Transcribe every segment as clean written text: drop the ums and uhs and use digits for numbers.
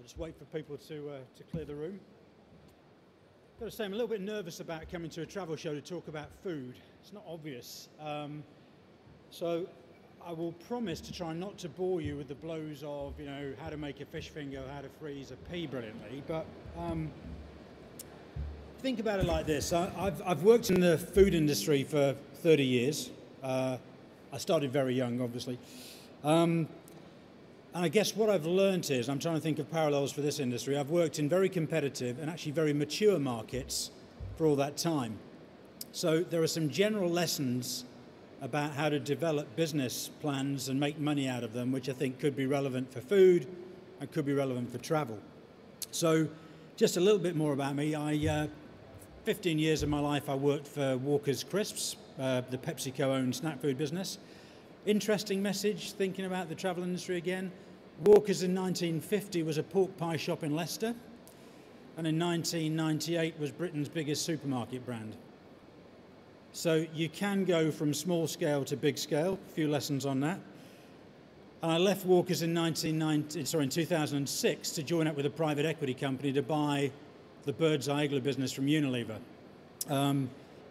Just wait for people to clear the room. Got to say, I'm a little bit nervous about coming to a travel show to talk about food. It's not obvious. So I will promise to try not to bore you with the blows of, you know, how to make a fish finger, how to freeze a pea brilliantly, but think about it like this. I've worked in the food industry for 30 years. I started very young, obviously. And I guess what I've learned is, I'm trying to think of parallels for this industry, I've worked in very competitive and actually very mature markets for all that time. So there are some general lessons about how to develop business plans and make money out of them, which I think could be relevant for food and could be relevant for travel. So just a little bit more about me. 15 years of my life I worked for Walker's Crisps, the PepsiCo-owned snack food business. Interesting message, thinking about the travel industry again. Walker's in 1950 was a pork pie shop in Leicester, and in 1998 was Britain's biggest supermarket brand. So you can go from small scale to big scale, a few lessons on that. And I left Walker's in 2006 to join up with a private equity company to buy the Bird's Eye Igloo business from Unilever.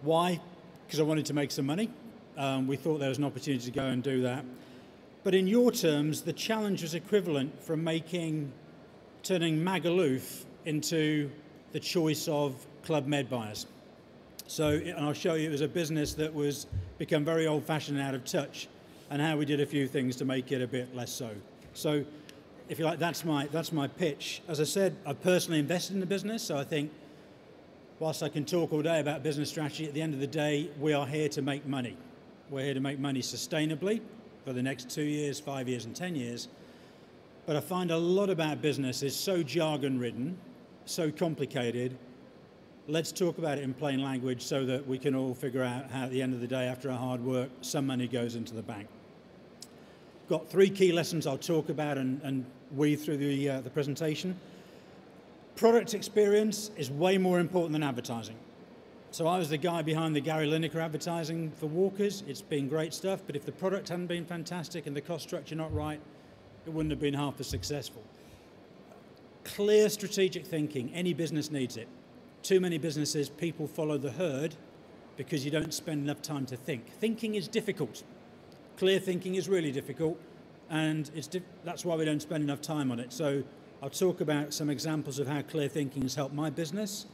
Why? Because I wanted to make some money. We thought there was an opportunity to go and do that. But in your terms, the challenge was equivalent from turning Magaluf into the choice of Club Med buyers. So, and I'll show you, it was a business that was become very old-fashioned and out of touch, and how we did a few things to make it a bit less so. So, if you like, that's my pitch. As I said, I've personally invested in the business, so I think whilst I can talk all day about business strategy, at the end of the day, we are here to make money. We're here to make money sustainably for the next 2 years, 5 years, and 10 years. But I find a lot about business is so jargon-ridden, so complicated. Let's talk about it in plain language so that we can all figure out how, at the end of the day, after our hard work, some money goes into the bank. Got 3 key lessons I'll talk about and weave through the presentation. Product experience is way more important than advertising. So I was the guy behind the Gary Lineker advertising for Walker's. It's been great stuff, but if the product hadn't been fantastic and the cost structure not right, it wouldn't have been half as successful. Clear strategic thinking, any business needs it. Too many businesses, people follow the herd because you don't spend enough time to think. Thinking is difficult. Clear thinking is really difficult, and that's why we don't spend enough time on it. So I'll talk about some examples of how clear thinking has helped my business.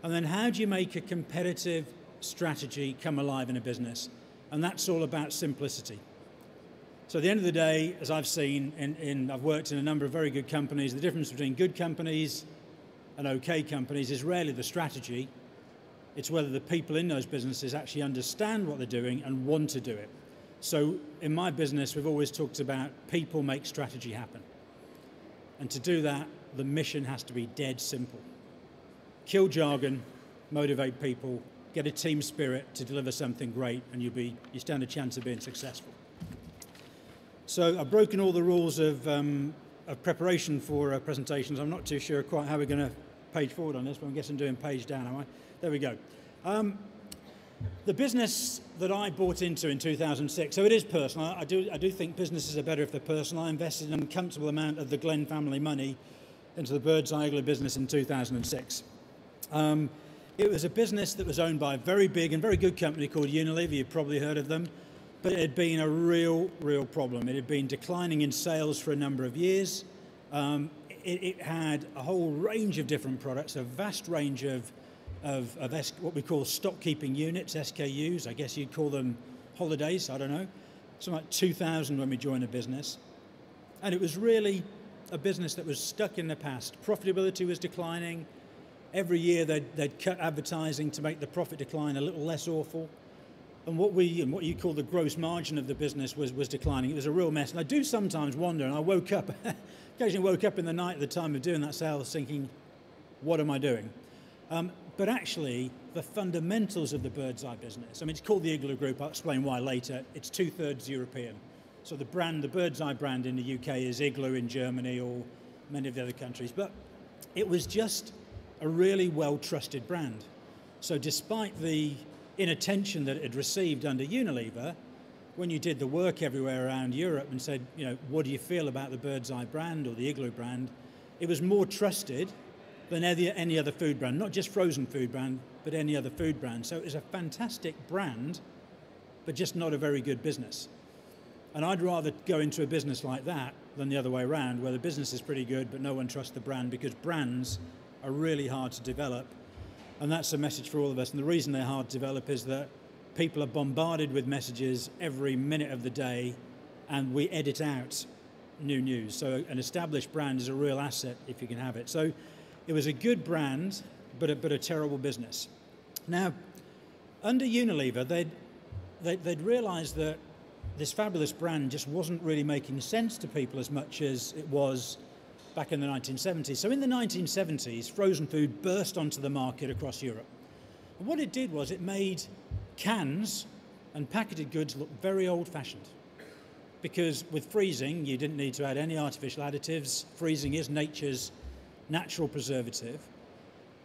And then how do you make a competitive strategy come alive in a business? And that's all about simplicity. So at the end of the day, as I've seen, I've worked in a number of very good companies, the difference between good companies and okay companies is rarely the strategy. It's whether the people in those businesses actually understand what they're doing and want to do it. So in my business, we've always talked about people make strategy happen. And to do that, the mission has to be dead simple. Kill jargon, motivate people, get a team spirit to deliver something great, and you stand a chance of being successful. So I've broken all the rules of preparation for presentations. I'm not too sure quite how we're going to page forward on this, but I'm guessing doing page down, am I? There we go. The business that I bought into in 2006, so it is personal. I do think businesses are better if they're personal. I invested an uncomfortable amount of the Glenn family money into the Bird's Eye Igloo business in 2006. It was a business that was owned by a very big and very good company called Unilever. You've probably heard of them. But it had been a real problem. It had been declining in sales for a number of years. It had a whole range of different products, a vast range of what we call stock keeping units, SKUs. I guess you'd call them holidays, I don't know. Something like 2,000 when we joined the business. And it was really a business that was stuck in the past. Profitability was declining. Every year they'd cut advertising to make the profit decline a little less awful. And what you call the gross margin of the business was declining. It was a real mess. And I do sometimes wonder, and I occasionally woke up in the night at the time of doing that sales thinking, what am I doing? But actually, the fundamentals of the Bird's Eye business, I mean, it's called the Igloo Group. I'll explain why later. It's 2/3 European. So the Bird's Eye brand in the UK is Igloo in Germany or many of the other countries. But it was just a really well-trusted brand. So despite the inattention that it had received under Unilever, when you did the work everywhere around Europe and said, you know, what do you feel about the Bird's Eye brand or the Igloo brand, it was more trusted than any other food brand, not just frozen food brand, but any other food brand. So it was a fantastic brand, but just not a very good business. And I'd rather go into a business like that than the other way around, where the business is pretty good, but no one trusts the brand, because brands are really hard to develop. And that's a message for all of us. And the reason they're hard to develop is that people are bombarded with messages every minute of the day, and we edit out new news. So an established brand is a real asset if you can have it. So it was a good brand, but a terrible business. Now, under Unilever, they'd realized that this fabulous brand just wasn't really making sense to people as much as it was back in the 1970s. So in the 1970s, frozen food burst onto the market across Europe. And what it did was it made cans and packaged goods look very old-fashioned. Because with freezing, you didn't need to add any artificial additives. Freezing is nature's natural preservative.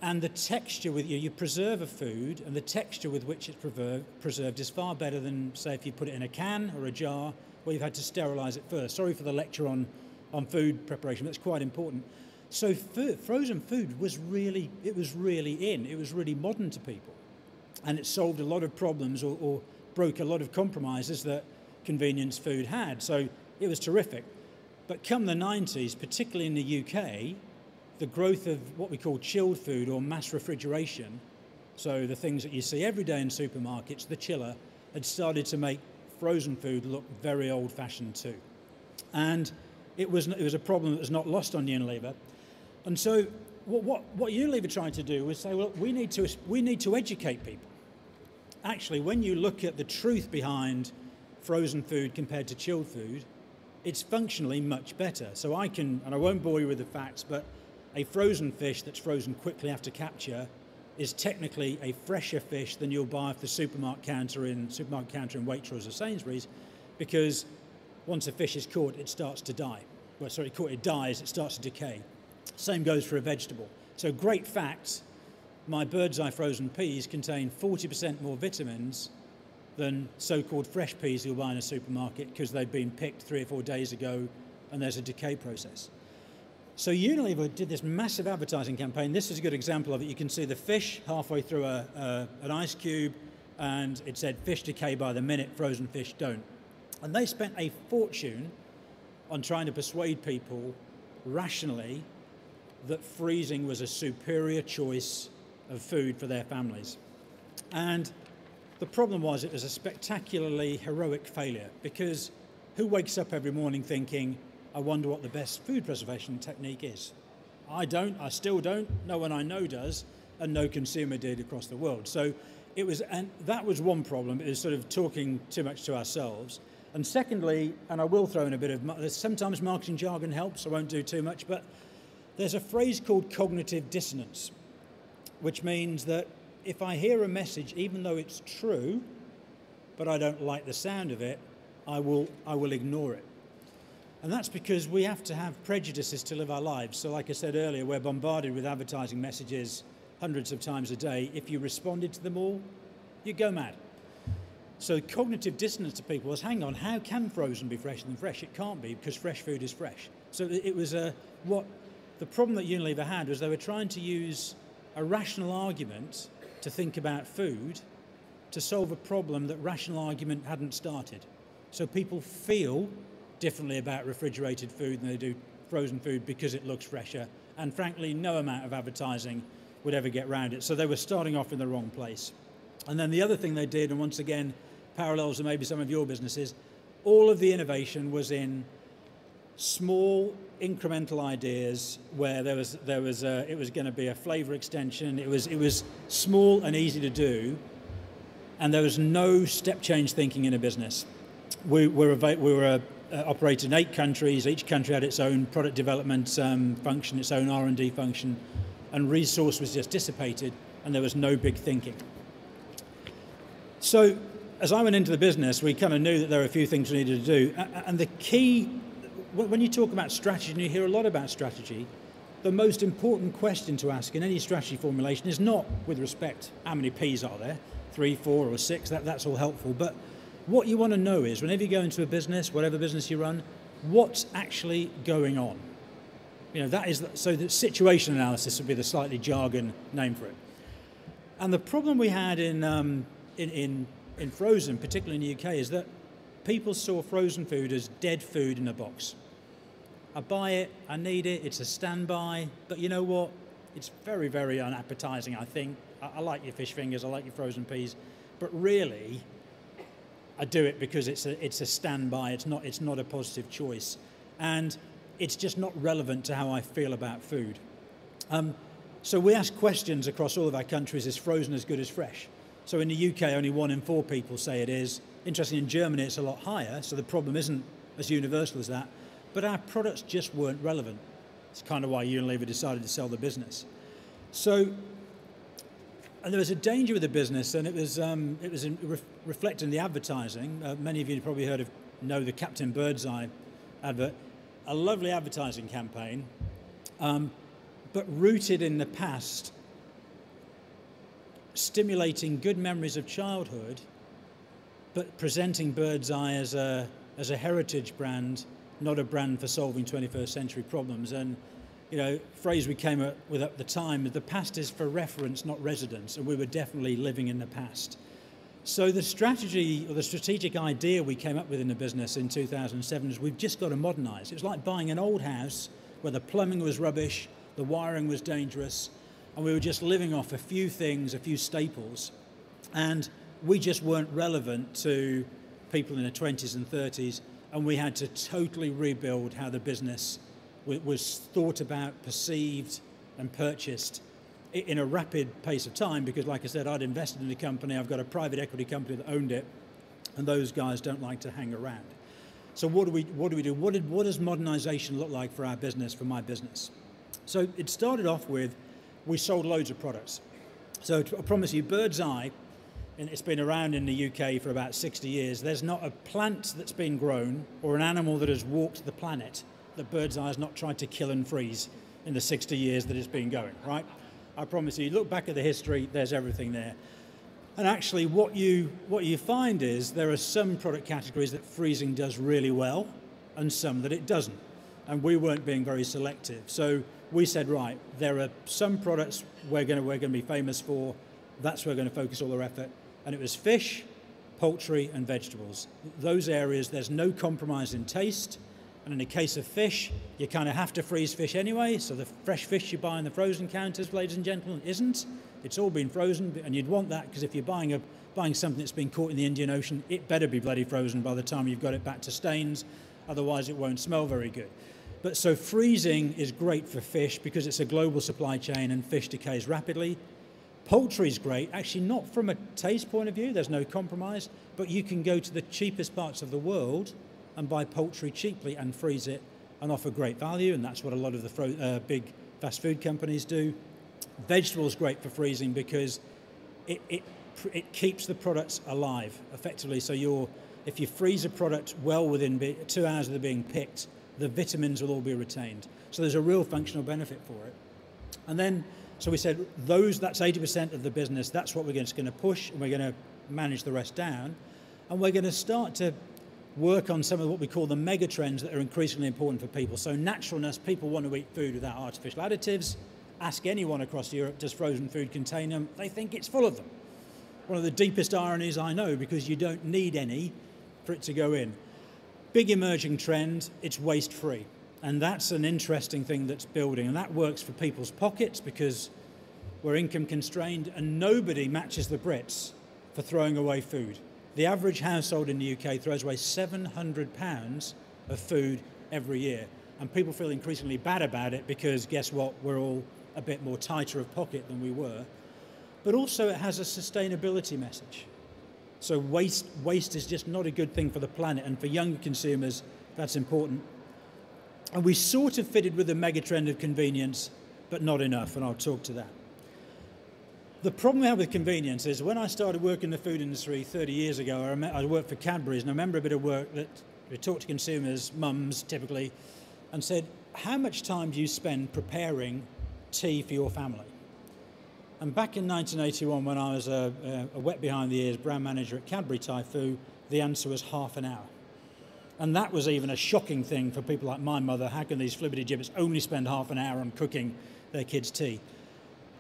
And the texture with you preserve a food, and the texture with which it's preserved is far better than, say, if you put it in a can or a jar where you've had to sterilize it first. Sorry for the lecture on food preparation, but it's quite important. So frozen food was really in. It was really modern to people. And it solved a lot of problems or broke a lot of compromises that convenience food had. So it was terrific. But come the 90s, particularly in the UK, the growth of what we call chilled food or mass refrigeration, so the things that you see every day in supermarkets, the chiller, had started to make frozen food look very old-fashioned too. And it was a problem that was not lost on Unilever. And so what Unilever tried to do was say, well, we need to educate people. Actually, when you look at the truth behind frozen food compared to chilled food, it's functionally much better. So I won't bore you with the facts, but a frozen fish that's frozen quickly after capture is technically a fresher fish than you'll buy off the supermarket counter in Waitrose or Sainsbury's, because once a fish is caught, it starts to die. Well, sorry, it dies, it starts to decay. Same goes for a vegetable. So great fact, my bird's eye frozen peas contain 40% more vitamins than so-called fresh peas you'll buy in a supermarket, because they've been picked 3 or 4 days ago and there's a decay process. So Unilever did this massive advertising campaign. This is a good example of it. You can see the fish halfway through an ice cube, and it said fish decay by the minute, frozen fish don't. And they spent a fortune on trying to persuade people rationally that freezing was a superior choice of food for their families. And the problem was it was a spectacularly heroic failure, because who wakes up every morning thinking, I wonder what the best food preservation technique is? I don't, I still don't, no one I know does, and no consumer did across the world. So it was, and that was one problem, it was sort of talking too much to ourselves. And secondly, and I will throw in a bit of, sometimes marketing jargon helps, I won't do too much, but there's a phrase called cognitive dissonance, which means that if I hear a message, even though it's true, but I don't like the sound of it, I will ignore it. And that's because we have to have prejudices to live our lives. So like I said earlier, we're bombarded with advertising messages hundreds of times a day. If you responded to them all, you'd go mad. So cognitive dissonance to people was, hang on, how can frozen be fresher than fresh? It can't be, because fresh food is fresh. So it was the problem that Unilever had was they were trying to use a rational argument to think about food to solve a problem that rational argument hadn't started. So people feel differently about refrigerated food than they do frozen food because it looks fresher, and frankly no amount of advertising would ever get around it. So they were starting off in the wrong place. And then the other thing they did, and once again parallels to maybe some of your businesses, all of the innovation was in small incremental ideas where it was going to be a flavor extension. It was small and easy to do, and there was no step change thinking in a business. We were operated in 8 countries. Each country had its own product development function, its own R&D function, and resource was just dissipated, and there was no big thinking. So as I went into the business, we kind of knew that there were a few things we needed to do, and the key, when you talk about strategy, and you hear a lot about strategy, the most important question to ask in any strategy formulation is not with respect how many P's are there, 3, 4 or 6, that's all helpful, but what you want to know is, whenever you go into a business, whatever business you run, what's actually going on? That is, so the situation analysis would be the slightly jargon name for it. And the problem we had in frozen, particularly in the UK, is that people saw frozen food as dead food in a box. I buy it, I need it, it's a standby, but you know what? It's very, very unappetizing, I think. I like your fish fingers, I like your frozen peas, but really, I do it because it's a standby, it's not a positive choice. And it's just not relevant to how I feel about food. So we ask questions across all of our countries, is frozen as good as fresh? So in the UK, only 1 in 4 people say it is. Interestingly, in Germany, it's a lot higher, so the problem isn't as universal as that. But our products just weren't relevant. It's kind of why Unilever decided to sell the business. So, and there was a danger with the business, and it was reflected in the advertising. Many of you probably know the Captain Birdseye advert. A lovely advertising campaign, but rooted in the past, stimulating good memories of childhood, but presenting Birdseye as a heritage brand, not a brand for solving 21st century problems. And phrase we came up with at the time, the past is for reference, not residence, and we were definitely living in the past. So the strategy, or the strategic idea we came up with in the business in 2007 is we've just got to modernize. It was like buying an old house where the plumbing was rubbish, the wiring was dangerous, and we were just living off a few things, a few staples, and we just weren't relevant to people in their 20s and 30s, and we had to totally rebuild how the business was thought about, perceived, and purchased in a rapid pace of time, because like I said, I'd invested in the company, I've got a private equity company that owned it, and those guys don't like to hang around. So what do we do? What does modernization look like for our business, for my business? So it started off with, we sold loads of products. So I promise you, Birdseye, and it's been around in the UK for about 60 years, there's not a plant that's been grown or an animal that has walked the planet that Birdseye has not tried to kill and freeze in the 60 years that it's been going, right? I promise you, look back at the history, there's everything there. And actually what you find is there are some product categories that freezing does really well and some that it doesn't. And we weren't being very selective. So we said, right, there are some products we're going to be famous for, that's where we're going to focus all our effort. And it was fish, poultry, and vegetables. Those areas, there's no compromise in taste. And in the case of fish, you kind of have to freeze fish anyway, so the fresh fish you buy in the frozen counters, ladies and gentlemen, isn't. It's all been frozen, and you'd want that, because if you're buying something that's been caught in the Indian Ocean, it better be bloody frozen by the time you've got it back to Staines, otherwise it won't smell very good. But so freezing is great for fish because it's a global supply chain and fish decays rapidly. Poultry's great, actually not from a taste point of view, there's no compromise, but you can go to the cheapest parts of the world and buy poultry cheaply and freeze it and offer great value, and that's what a lot of the big fast food companies do. Vegetables great for freezing because it keeps the products alive effectively. So if you freeze a product well within 2 hours of it being picked, the vitamins will all be retained. So there's a real functional benefit for it. And then, so we said that's 80% of the business, that's what we're just going to push, and we're going to manage the rest down. And we're going to start to work on some of what we call the mega trends that are increasingly important for people. So naturalness, people want to eat food without artificial additives. Ask anyone across Europe, does frozen food contain them? They think it's full of them. One of the deepest ironies I know, because you don't need any for it to go in. Big emerging trend, it's waste-free. And that's an interesting thing that's building. And that works for people's pockets because we're income constrained, and nobody matches the Brits for throwing away food. The average household in the UK throws away £700 of food every year. And people feel increasingly bad about it because, guess what, we're all a bit more tighter of pocket than we were. But also it has a sustainability message. So waste is just not a good thing for the planet, and for younger consumers, that's important. And we sort of fitted with the mega trend of convenience, but not enough, and I'll talk to that. The problem we have with convenience is when I started working in the food industry 30 years ago, I worked for Cadbury's, and I remember a bit of work that we talked to consumers, mums typically, and said, how much time do you spend preparing tea for your family? And back in 1981, when I was a wet behind the ears brand manager at Cadbury Typhoo, the answer was half an hour. And that was even a shocking thing for people like my mother. How can these flibbity gibbets only spend half an hour on cooking their kids' tea?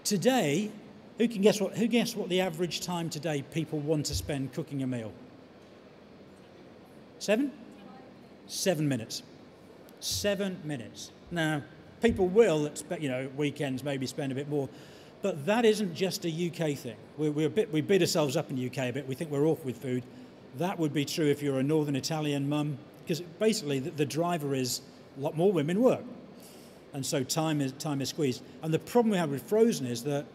Today, who guess what the average time today people want to spend cooking a meal? 7? 7 minutes. 7 minutes. Now, people will, weekends maybe spend a bit more, but that isn't just a UK thing. We beat ourselves up in the UK a bit. We think we're awful with food. That would be true if you're a Northern Italian mum, because basically the driver is a lot more women work, and so time is squeezed. And the problem we have with frozen is that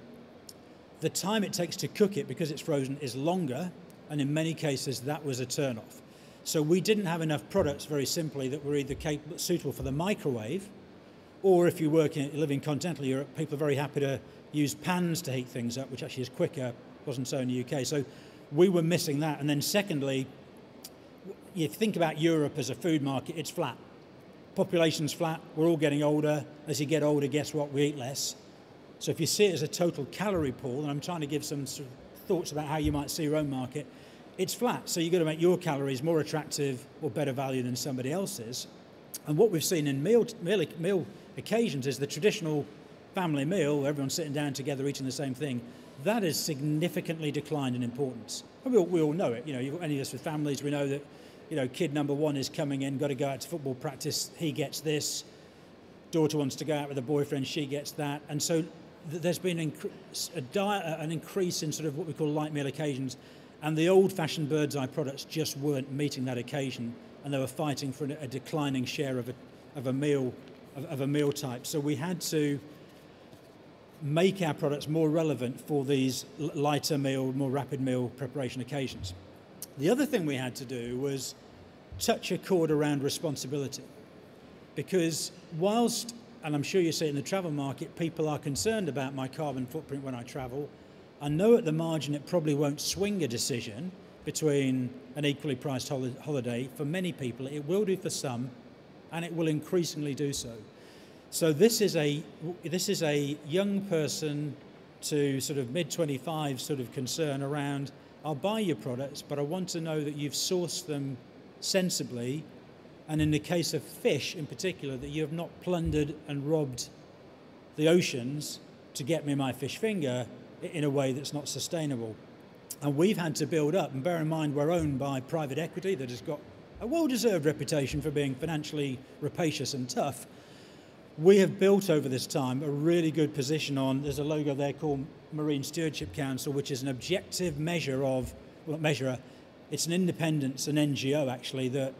the time it takes to cook it, because it's frozen, is longer, and in many cases that was a turn-off. So we didn't have enough products, very simply, that were either suitable for the microwave, or if you live in continental Europe, people are very happy to use pans to heat things up, which actually is quicker. Wasn't so in the UK. So we were missing that. And then secondly, you think about Europe as a food market, it's flat. Population's flat, we're all getting older. As you get older, guess what? We eat less. So if you see it as a total calorie pool, and I'm trying to give some sort of thoughts about how you might see your own market, it's flat. So you've got to make your calories more attractive or better value than somebody else's. And what we've seen in meal occasions is the traditional family meal, where everyone's sitting down together eating the same thing, that has significantly declined in importance. And we all know it. Any of us with families, we know that, kid number 1 is coming in, got to go out to football practice, he gets this. Daughter wants to go out with a boyfriend, she gets that. And so there's been an increase in sort of what we call light meal occasions, and the old-fashioned bird's eye products just weren't meeting that occasion, and they were fighting for a declining share of a meal type. So we had to make our products more relevant for these lighter meal, more rapid meal preparation occasions. The other thing we had to do was touch a chord around responsibility, because whilst, and I'm sure you see it in the travel market, people are concerned about my carbon footprint when I travel, I know at the margin it probably won't swing a decision between an equally priced holiday. For many people, it will do for some, and it will increasingly do so. So this is a young person to sort of mid-25 sort of concern around, I'll buy your products, but I want to know that you've sourced them sensibly, and in the case of fish in particular, that you have not plundered and robbed the oceans to get me my fish finger in a way that's not sustainable. And we've had to build up, and bear in mind we're owned by private equity that has got a well-deserved reputation for being financially rapacious and tough. We have built over this time a really good position on, there's a logo there called Marine Stewardship Council, which is an objective measure of, it's an independent, an NGO actually, that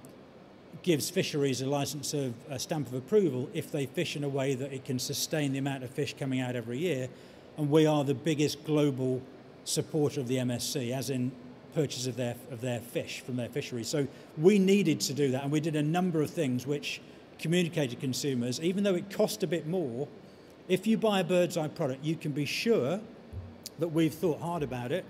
gives fisheries a stamp of approval if they fish in a way that it can sustain the amount of fish coming out every year. And we are the biggest global supporter of the MSC, as in purchase of their fish from their fisheries. So we needed to do that, and we did a number of things which communicated to consumers, even though it cost a bit more, if you buy a bird's eye product, you can be sure that we've thought hard about it,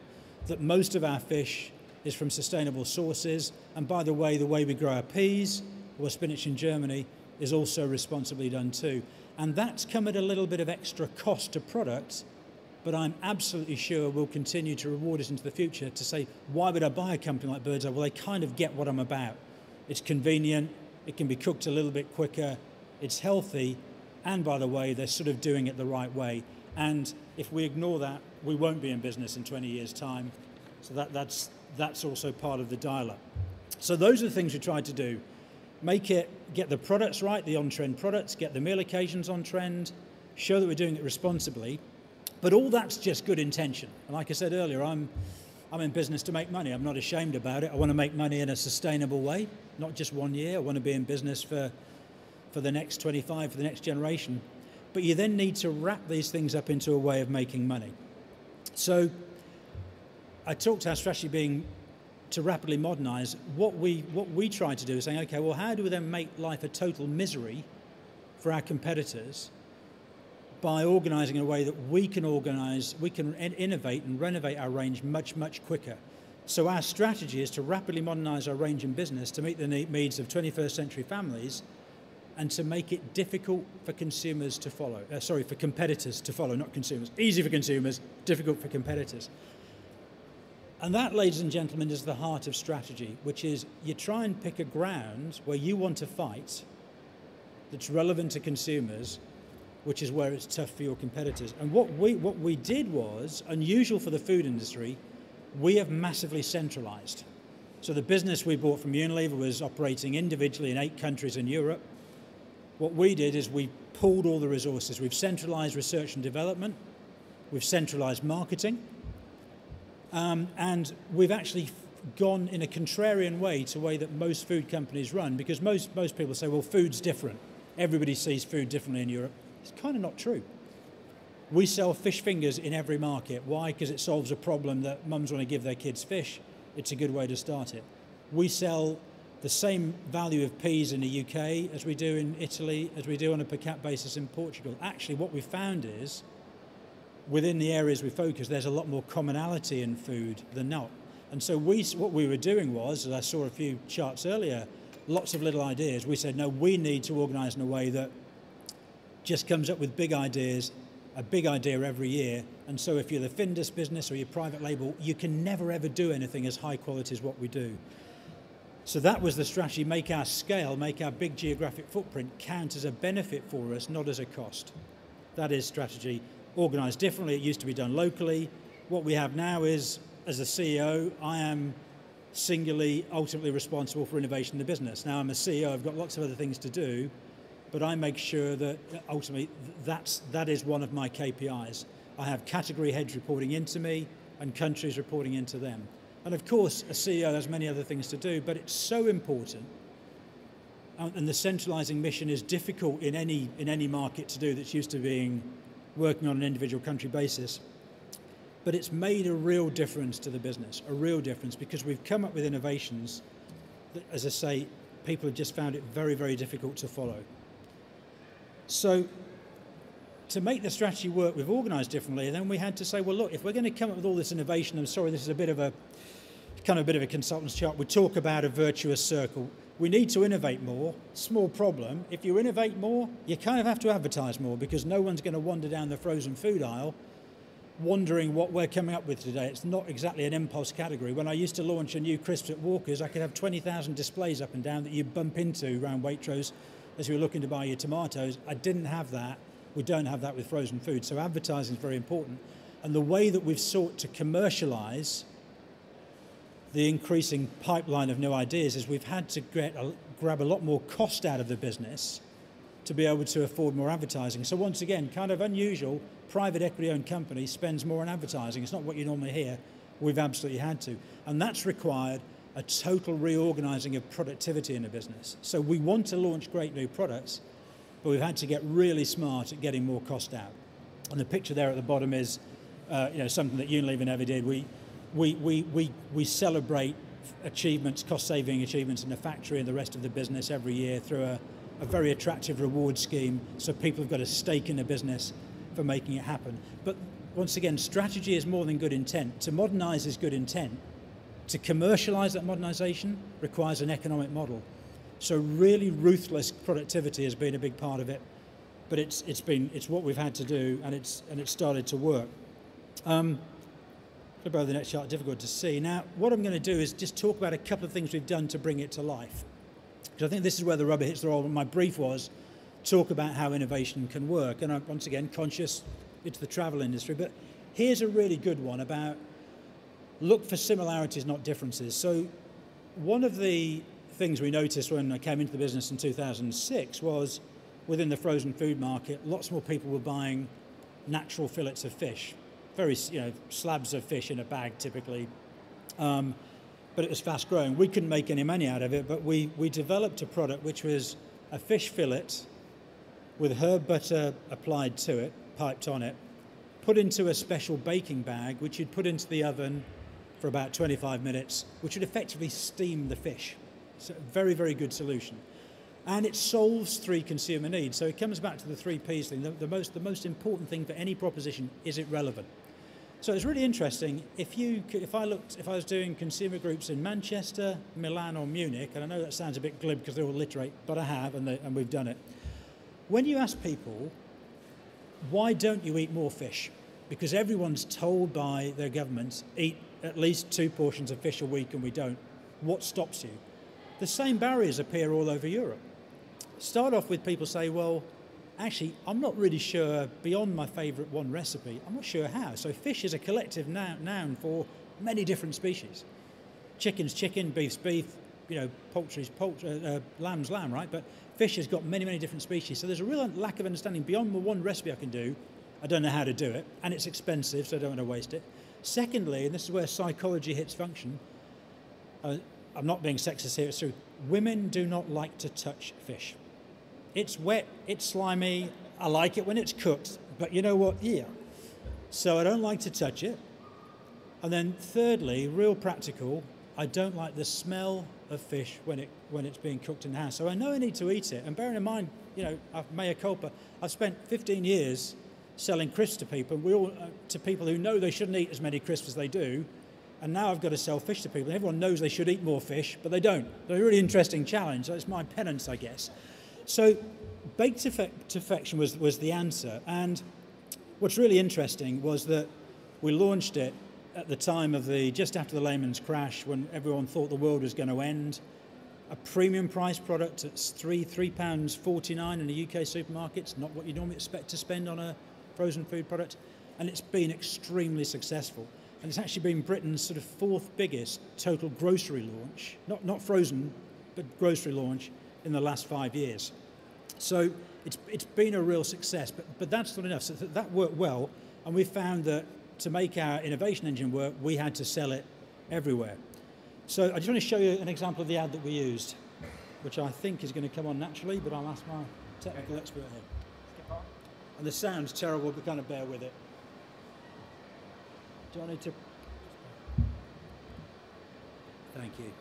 that most of our fish is from sustainable sources, and by the way we grow our peas or spinach in Germany is also responsibly done too. And that's come at a little bit of extra cost to product, but I'm absolutely sure we'll continue to reward us into the future to say, why would I buy a company like Bird's Eye? Well, they kind of get what I'm about. It's convenient, it can be cooked a little bit quicker, it's healthy, and by the way, they're sort of doing it the right way. And if we ignore that, we won't be in business in 20 years' time. So that's also part of the dial-up. So those are the things we tried to do. Get the products right, the on-trend products, get the meal occasions on trend, show that we're doing it responsibly. But all that's just good intention. And like I said earlier, I'm in business to make money. I'm not ashamed about it. I want to make money in a sustainable way, not just 1 year. I want to be in business for the next 25, for the next generation. But you then need to wrap these things up into a way of making money. So I talked our strategy being to rapidly modernize. What we try to do is saying, okay, well, how do we then make life a total misery for our competitors by organizing in a way that we can innovate and renovate our range much, much quicker. So our strategy is to rapidly modernize our range and business to meet the needs of 21st century families and to make it difficult for consumers to follow. For competitors to follow, not consumers. Easy for consumers, difficult for competitors. And that, ladies and gentlemen, is the heart of strategy, which is you try and pick a ground where you want to fight that's relevant to consumers, which is where it's tough for your competitors. And what we did was, unusual for the food industry, we have massively centralized. So the business we bought from Unilever was operating individually in 8 countries in Europe. What we did is we pooled all the resources. We've centralized research and development, we've centralized marketing, and we've actually gone in a contrarian way to the way that most food companies run, because most people say, well, food's different. Everybody sees food differently in Europe. It's kind of not true. We sell fish fingers in every market. Why? Because it solves a problem that mums want to give their kids fish. It's a good way to start it. We sell the same value of peas in the UK as we do in Italy, as we do on a per cap basis in Portugal. Actually, what we found is, within the areas we focus, there's a lot more commonality in food than not. And so what we were doing was, as I saw a few charts earlier, lots of little ideas. We said, no, we need to organise in a way that just comes up with big ideas, a big idea every year. And so if you're the Findus business or your private label, you can never ever do anything as high quality as what we do. So that was the strategy: make our scale, make our big geographic footprint count as a benefit for us, not as a cost. That is strategy. Organised differently. It used to be done locally. What we have now is, as a CEO, I am singularly, ultimately responsible for innovation in the business. Now I'm a CEO, I've got lots of other things to do, but I make sure that ultimately that is one of my KPIs. I have category heads reporting into me and countries reporting into them. And of course, a CEO has many other things to do, but it's so important. And the centralising mission is difficult in any market to do that's used to working on an individual country basis. But it's made a real difference to the business, a real difference, because we've come up with innovations that, as I say, people have just found it very, very difficult to follow. So to make the strategy work, we've organised differently, and then we had to say, well, look, if we're going to come up with all this innovation, I'm sorry, this is a bit of a consultant's chart. We talk about a virtuous circle. We need to innovate more. Small problem. If you innovate more, you kind of have to advertise more, because no one's going to wander down the frozen food aisle wondering what we're coming up with today. It's not exactly an impulse category. When I used to launch a new crisps at Walker's, I could have 20,000 displays up and down that you bump into around Waitrose as you were looking to buy your tomatoes. I didn't have that. We don't have that with frozen food. So advertising is very important. And the way that we've sought to commercialise the increasing pipeline of new ideas is we've had to grab a lot more cost out of the business to be able to afford more advertising. So once again, kind of unusual, private equity-owned company spends more on advertising. It's not what you normally hear. We've absolutely had to. And that's required a total reorganising of productivity in the business. So we want to launch great new products, but we've had to get really smart at getting more cost out. And the picture there at the bottom is something that Unilever never did. We celebrate achievements, cost-saving achievements in the factory and the rest of the business every year through a very attractive reward scheme, so people have got a stake in the business for making it happen. But once again, strategy is more than good intent. To modernise is good intent. To commercialise that modernisation requires an economic model. So really ruthless productivity has been a big part of it, but it's what we've had to do, and it's started to work. About the next chart, difficult to see. Now, what I'm going to do is just talk about a couple of things we've done to bring it to life. Because I think this is where the rubber hits the road. My brief was talk about how innovation can work. And I'm, once again, conscious it's the travel industry. But here's a really good one about look for similarities, not differences. So one of the things we noticed when I came into the business in 2006 was within the frozen food market, lots more people were buying natural fillets of fish. Very, slabs of fish in a bag typically, but it was fast growing. We couldn't make any money out of it, but we developed a product which was a fish fillet with herb butter applied to it, piped on it, put into a special baking bag, which you'd put into the oven for about 25 minutes, which would effectively steam the fish. So a very, very good solution. And it solves 3 consumer needs. So it comes back to the 3 Ps thing. The most important thing for any proposition, is it relevant? So it's really interesting. If I was doing consumer groups in Manchester, Milan, or Munich, and I know that sounds a bit glib because they're all literate, but I have, and we've done it. When you ask people, why don't you eat more fish? Because everyone's told by their governments, eat at least 2 portions of fish a week and we don't, what stops you? The same barriers appear all over Europe. Start off with people say, well, actually, I'm not really sure, beyond my favourite one recipe, I'm not sure how. So fish is a collective noun for many different species. Chicken's chicken, beef's beef, poultry's poultry, lamb's lamb, right? But fish has got many, many different species. So there's a real lack of understanding. Beyond the one recipe I can do, I don't know how to do it, and it's expensive, so I don't want to waste it. Secondly, and this is where psychology hits function, I'm not being sexist here, it's true. Women do not like to touch fish. It's wet, it's slimy, I like it when it's cooked, but you know what? Yeah. So I don't like to touch it. And then thirdly, real practical, I don't like the smell of fish when it's being cooked in the house. So I know I need to eat it. And bearing in mind, mea culpa, I've spent 15 years selling crisps to people, to people who know they shouldn't eat as many crisps as they do. And now I've got to sell fish to people. And everyone knows they should eat more fish, but they don't. They're a really interesting challenge. So it's my penance, I guess. So baked to perfection was the answer. And what's really interesting was that we launched it at the time of just after the Lehman's crash, when everyone thought the world was going to end. A premium price product at £3.49 in the UK supermarkets, not what you normally expect to spend on a frozen food product. And it's been extremely successful. And it's actually been Britain's sort of 4th biggest total grocery launch, not frozen, but grocery launch in the last 5 years. So it's been a real success, but that's not enough. So that worked well, and we found that to make our innovation engine work, we had to sell it everywhere. So I just want to show you an example of the ad that we used, which I think is going to come on naturally, but I'll ask my technical expert here. And the sound's terrible, but kind of bear with it. Do I need to? Thank you.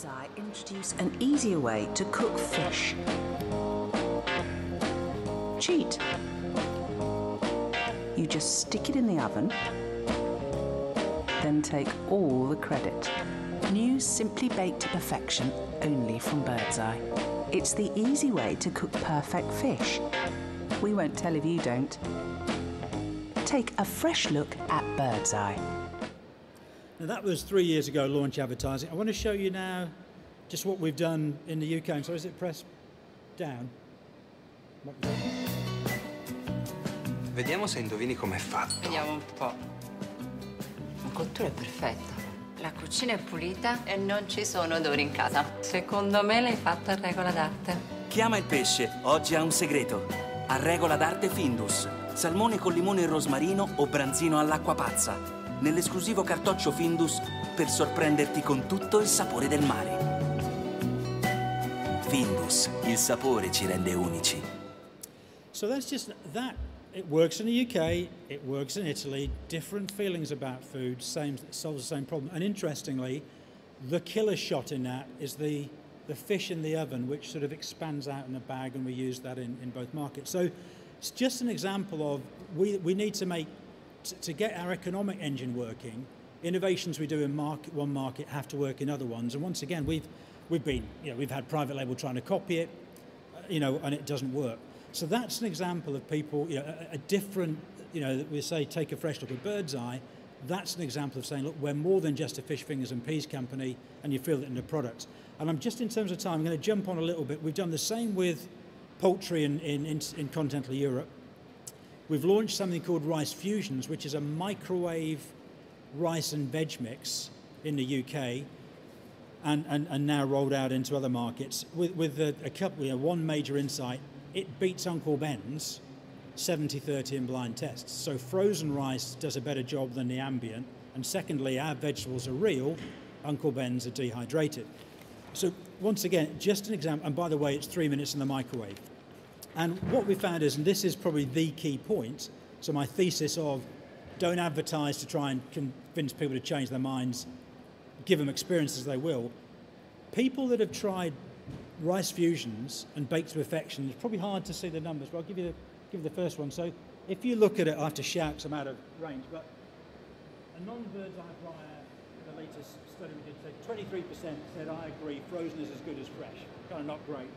I introduce an easier way to cook fish. Cheat. You just stick it in the oven, then take all the credit. New Simply Baked to Perfection, only from Birdseye. It's the easy way to cook perfect fish. We won't tell if you don't. Take a fresh look at Birdseye. Now that was 3 years ago, launch advertising. I want to show you now just what we've done in the UK. So is it pressed down? Vediamo se indovini com'è fatto. Vediamo un po'. La cottura è perfetta. La cucina è pulita e non ci sono odori in casa. Secondo me l'hai fatto a regola d'arte. Chiama il pesce, oggi ha un segreto. A regola d'arte Findus. Salmone con limone e rosmarino o branzino all'acqua pazza. Nell'esclusivo cartoccio Findus per sorprenderti con tutto il sapore del mare. Findus, il sapore ci rende unici. So that's just that. It works in the UK, it works in Italy, different feelings about food, solves the same problem. And interestingly, the killer shot in that is the fish in the oven, which sort of expands out in a bag, and we use that in both markets. So it's just an example of we need to make, to get our economic engine working, innovations we do in one market have to work in other ones. And once again, we've had private label trying to copy it, and it doesn't work. So that's an example of people, a different, that we say take a fresh look at Birdseye. That's an example of saying, look, we're more than just a fish fingers and peas company, and you feel it in the product. And I'm just, in terms of time, I'm going to jump on a little bit. We've done the same with poultry in continental Europe. We've launched something called Rice Fusions, which is a microwave rice and veg mix in the UK, and now rolled out into other markets with a couple, one major insight. It beats Uncle Ben's 70-30 in blind tests. So frozen rice does a better job than the ambient. And secondly, our vegetables are real, Uncle Ben's are dehydrated. So once again, just an example, and by the way, it's 3 minutes in the microwave. And what we found is, and this is probably the key point, so my thesis of don't advertise to try and convince people to change their minds, give them experiences they will. People that have tried rice fusions and baked to perfection, it's probably hard to see the numbers, but I'll give you the first one. So if you look at it, I'll have to shout because I'm out of range, but a non-Birdseye buyer, the latest study we did, said 23% said, I agree, frozen is as good as fresh. Kind of not great.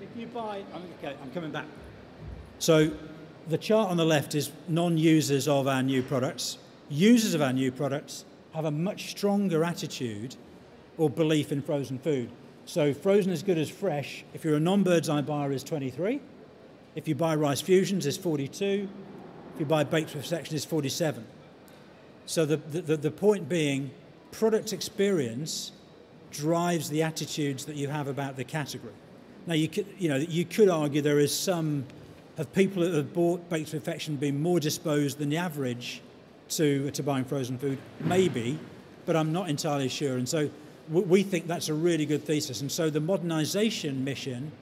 If you buy, I'm coming back. So the chart on the left is non-users of our new products. users of our new products have a much stronger attitude or belief in frozen food. So frozen is good as fresh. If you're a non-Bird's Eye buyer, is 23. If you buy Rice Fusions, is 42. If you buy Baked with Perfection, is 47. So the point being, product experience drives the attitudes that you have about the category. Now you could argue there is some have people that have bought Baked with Perfection been more disposed than the average to buying frozen food, maybe, but I'm not entirely sure. And so we think that's a really good thesis. And so the modernization mission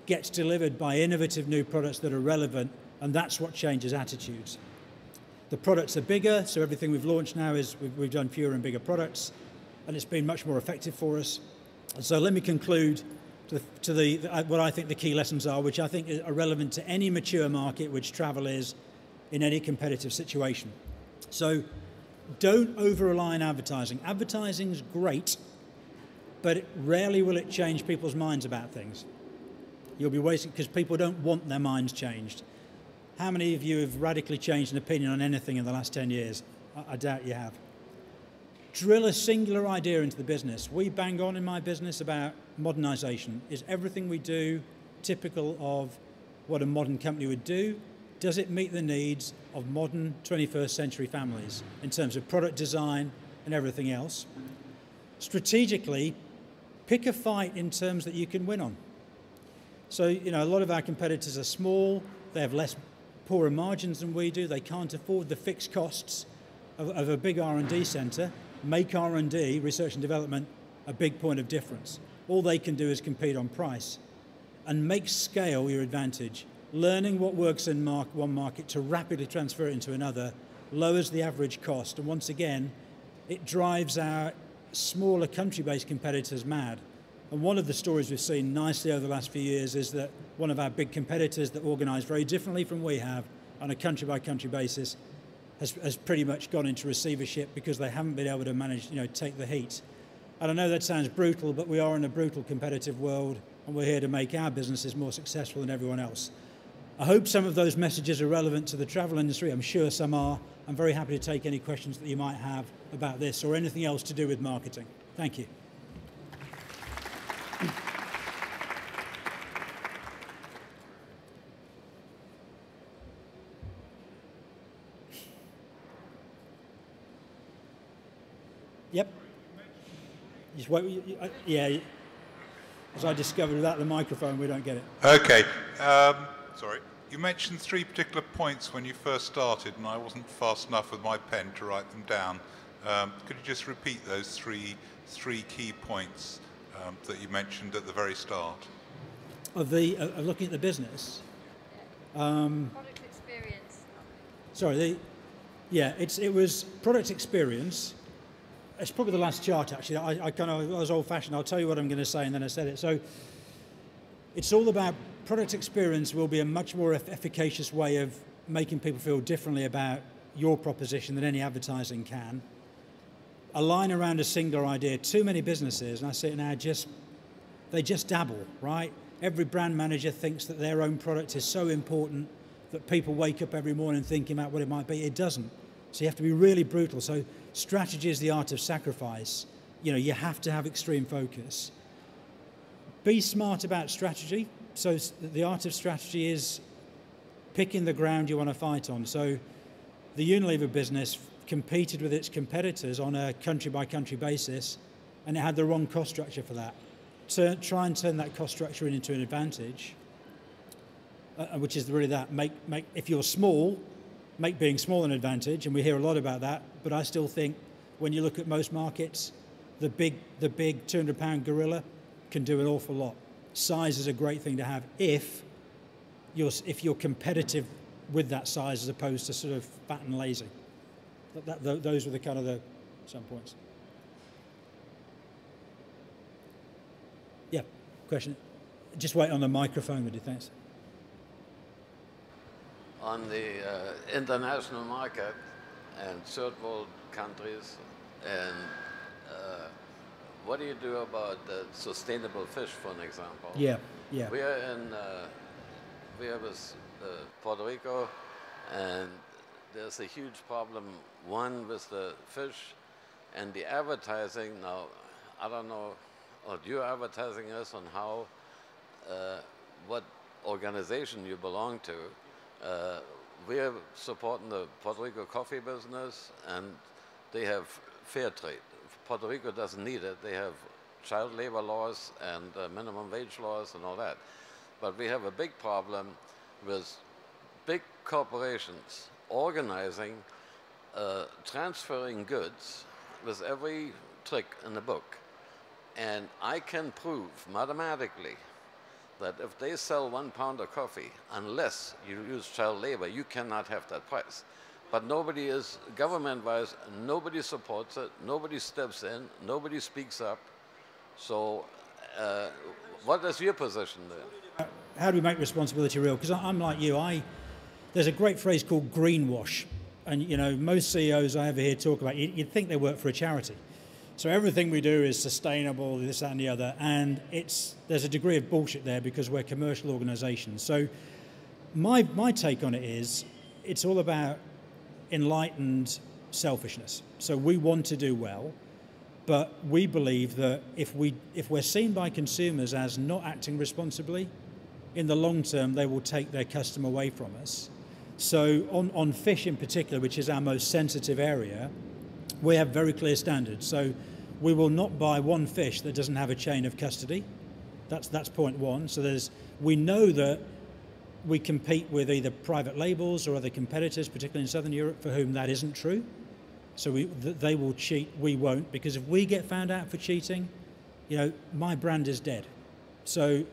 gets delivered by innovative new products that are relevant, and that's what changes attitudes. The products are bigger, so everything we've launched now is we've done fewer and bigger products, and it's been much more effective for us. And so let me conclude to what I think the key lessons are, which I think are relevant to any mature market, which travel is, in any competitive situation. So don't over-rely on advertising. Advertising's great, but rarely will it change people's minds about things. You'll be wasting, because people don't want their minds changed. How many of you have radically changed an opinion on anything in the last 10 years? I doubt you have. Drill a singular idea into the business. We bang on in my business about modernization. Is everything we do typical of what a modern company would do? Does it meet the needs of modern 21st century families in terms of product design and everything else? Strategically, pick a fight in terms that you can win on. So, a lot of our competitors are small, they have poorer margins than we do, they can't afford the fixed costs of a big R&D centre. Make R&D, research and development, a big point of difference. All they can do is compete on price. And make scale your advantage. Learning what works in one market to rapidly transfer it into another lowers the average cost. And once again, it drives our smaller country-based competitors mad. And one of the stories we've seen nicely over the last few years is that one of our big competitors that organise very differently from we have on a country-by-country basis has pretty much gone into receivership because they haven't been able to manage, take the heat. And I know that sounds brutal, but we are in a brutal competitive world, and we're here to make our businesses more successful than everyone else. I hope some of those messages are relevant to the travel industry. I'm sure some are. I'm very happy to take any questions that you might have about this or anything else to do with marketing. Thank you. Yep. Just wait. Yeah. As I discovered, without the microphone, we don't get it. Okay. Sorry. You mentioned three particular points when you first started, and I wasn't fast enough with my pen to write them down. Could you just repeat those three key points that you mentioned at the very start? Of looking at the business. Product experience. Sorry. It was product experience. It's probably the last chart, actually. I was old-fashioned. I'll tell you what I'm going to say, and then I said it. So it's all about product experience will be a much more efficacious way of making people feel differently about your proposition than any advertising can. Align around a singular idea. Too many businesses, and I see it now, they just dabble, right? Every brand manager thinks that their own product is so important that people wake up every morning thinking about what it might be. It doesn't. So you have to be really brutal. So strategy is the art of sacrifice. You have to have extreme focus. Be smart about strategy. So the art of strategy is picking the ground you want to fight on. So the Unilever business competed with its competitors on a country-by-country basis, and it had the wrong cost structure for that. Try and turn that cost structure into an advantage, which is really that. If you're small, make being small an advantage, and we hear a lot about that, but I still think when you look at most markets, the big 200-pound gorilla can do an awful lot. Size is a great thing to have if you're competitive with that size as opposed to sort of fat and lazy. Those were the kind of some points. Yeah, question. Just wait on the microphone, would you? Thanks. On the international market and third world countries, and what do you do about sustainable fish, for an example? Yeah. We are with Puerto Rico, and there's a huge problem, one with the fish and the advertising. Now, I don't know what your advertising is on how, what organization you belong to. We're supporting the Puerto Rico coffee business, and they have fair trade. Puerto Rico doesn't need it. They have child labor laws and minimum wage laws and all that. But we have a big problem with big corporations organizing, transferring goods with every trick in the book. And I can prove mathematically that if they sell 1 pound of coffee, unless you use child labor, you cannot have that price. But nobody is, government-wise, nobody supports it, nobody steps in, nobody speaks up. So what is your position there? How do we make responsibility real? Because I'm like you, there's a great phrase called greenwash. And you know, most CEOs I ever hear talk about, you'd think they work for a charity. So everything we do is sustainable, this, that, and the other, and there's a degree of bullshit there because we're commercial organisations. So my take on it is, it's all about enlightened selfishness. So we want to do well, but we believe that if we're seen by consumers as not acting responsibly, in the long term they will take their customer away from us. So on fish in particular, which is our most sensitive area, we have very clear standards. So we will not buy one fish that doesn't have a chain of custody. That's point one. So we know that we compete with either private labels or other competitors, particularly in Southern Europe, for whom that isn't true. So they will cheat, we won't, because if we get found out for cheating, you know, my brand is dead. So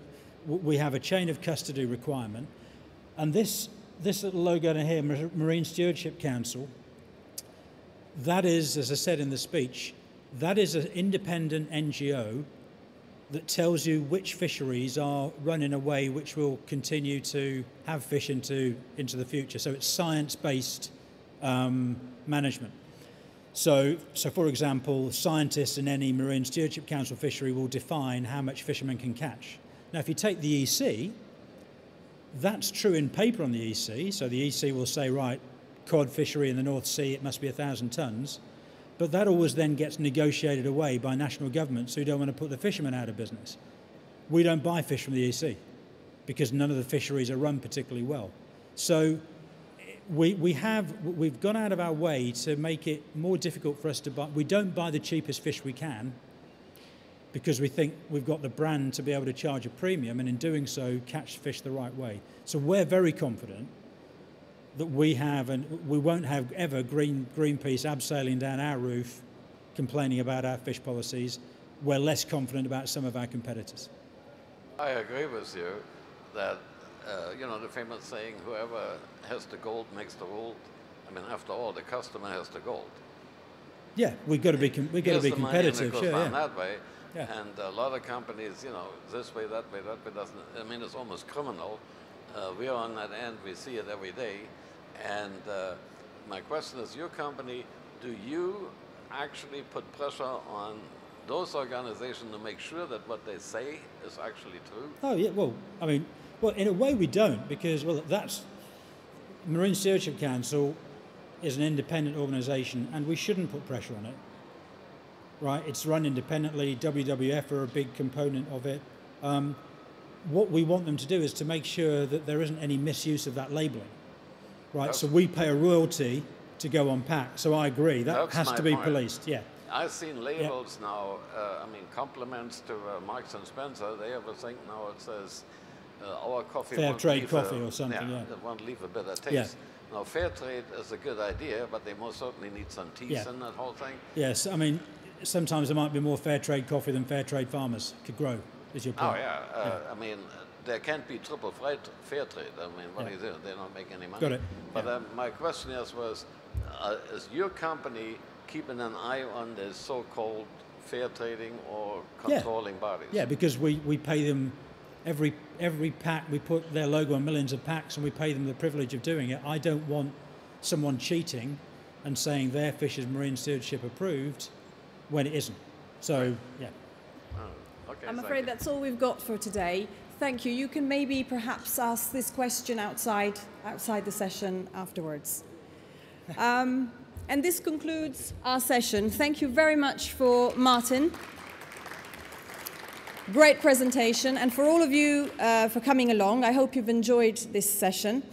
we have a chain of custody requirement. And this little logo down here, Marine Stewardship Council, that is, as I said in the speech, that is an independent NGO that tells you which fisheries are run in a way which will continue to have fish into the future. So it's science-based management. So for example, scientists in any Marine Stewardship Council fishery will define how much fishermen can catch. Now, if you take the EC, that's true in paper on the EC. So the EC will say, right, cod fishery in the North Sea, it must be 1,000 tonnes. But that always then gets negotiated away by national governments who don't want to put the fishermen out of business. We don't buy fish from the EC because none of the fisheries are run particularly well. So we've gone out of our way to make it more difficult for us to buy. We don't buy the cheapest fish we can because we think we've got the brand to be able to charge a premium, and in doing so, catch fish the right way. So we're very confident that we have, and we won't have ever Greenpeace abseiling down our roof complaining about our fish policies. We're less confident about some of our competitors. I agree with you that, you know, the famous saying, whoever has the gold makes the gold. I mean, after all, the customer has the gold. Yeah, we've got to be competitive, sure, yeah. That way. Yeah. And a lot of companies, you know, this way, that way doesn't, I mean, it's almost criminal. We are on that end, we see it every day. And my question is, your company, do you actually put pressure on those organizations to make sure that what they say is actually true? Oh, yeah, well, I mean, well, in a way we don't, because, well, that's, Marine Stewardship Council is an independent organisation, and we shouldn't put pressure on it, right? It's run independently. WWF are a big component of it. What we want them to do is to make sure that there isn't any misuse of that labelling, right? So we pay a royalty to go on pack. So I agree, that has to be policed, yeah. I've seen labels now, I mean, compliments to Marks and Spencer. They have a thing now, it says, our coffee fair trade coffee or something, yeah. It won't leave a bitter taste. Yeah. Now, fair trade is a good idea, but they most certainly need some teeth in that whole thing. Yes, I mean, sometimes there might be more fair trade coffee than fair trade farmers could grow, is your point. Oh, yeah. I mean, there can't be triple fair trade. I mean, what do you do? They don't make any money. Got it. But my question is is your company keeping an eye on the so-called fair trading or controlling bodies? Yeah, because we pay them every pack, we put their logo on millions of packs and we pay them the privilege of doing it. I don't want someone cheating and saying their fish is marine stewardship approved when it isn't. So, yeah. Okay, I'm afraid that's all we've got for today. Thank you. You can maybe perhaps ask this question outside the session afterwards. And this concludes our session. Thank you very much for Martin. Great presentation, and for all of you for coming along. I hope you've enjoyed this session.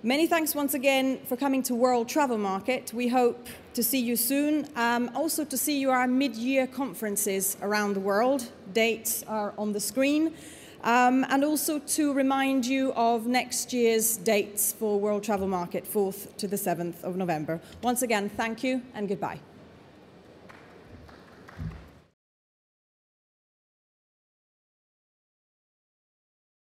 Many thanks once again for coming to World Travel Market. We hope to see you soon. Also to see you at our mid-year conferences around the world. Dates are on the screen. And also to remind you of next year's dates for World Travel Market, 4th to the 7th of November. Once again, thank you and goodbye.